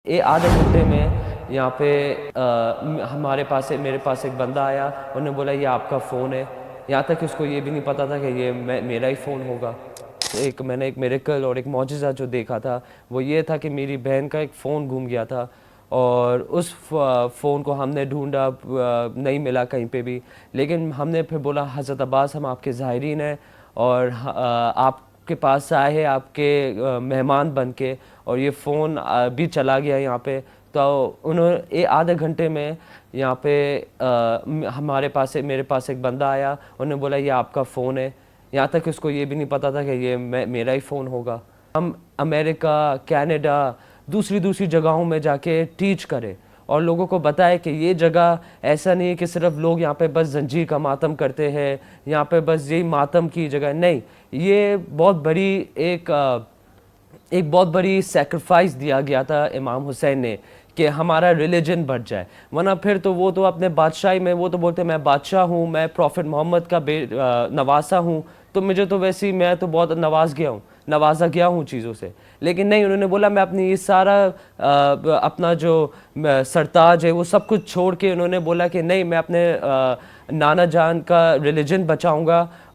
आधे घंटे में यहाँ पे मेरे पास एक बंदा आया, उन्होंने बोला ये आपका फ़ोन है। यहाँ तक कि उसको ये भी नहीं पता था कि ये मेरा ही फ़ोन होगा। मैंने एक मिरेकल और एक मौजिज़ा जो देखा था वो ये था कि मेरी बहन का एक फ़ोन गुम गया था और उस फ़ोन को हमने ढूंढा, नहीं मिला कहीं पे भी। लेकिन हमने फिर बोला हज़रत अब्बास हम आपके ज़ाहिरीन हैं और आपके पास आए हैं आपके मेहमान बन के, और ये फ़ोन भी चला गया यहाँ पे। तो उन्होंने आधे घंटे में यहाँ पे मेरे पास एक बंदा आया, उन्होंने बोला ये आपका फ़ोन है। यहाँ तक कि उसको ये भी नहीं पता था कि ये मेरा ही फ़ोन होगा। हम अमेरिका, कनाडा, दूसरी जगहों में जाके टीच करें और लोगों को बताए कि ये जगह ऐसा नहीं है कि सिर्फ लोग यहाँ पे बस जंजीर का मातम करते हैं, यहाँ पे बस यही मातम की जगह नहीं। ये बहुत बड़ी एक बहुत बड़ी सेक्रीफाइस दिया गया था इमाम हुसैन ने कि हमारा रिलीजन बढ़ जाए। वरना फिर तो वो तो अपने बादशाही में वो तो बोलते मैं बादशाह हूँ, मैं प्रॉफिट मोहम्मद का नवासा हूँ, तो मुझे तो वैसे ही मैं तो बहुत नवाजा गया हूँ चीज़ों से। लेकिन नहीं, उन्होंने बोला मैं अपनी ये सारा अपना जो सरताज है वो सब कुछ छोड़ के उन्होंने बोला कि नहीं मैं अपने नाना जान का रिलीजन बचाऊंगा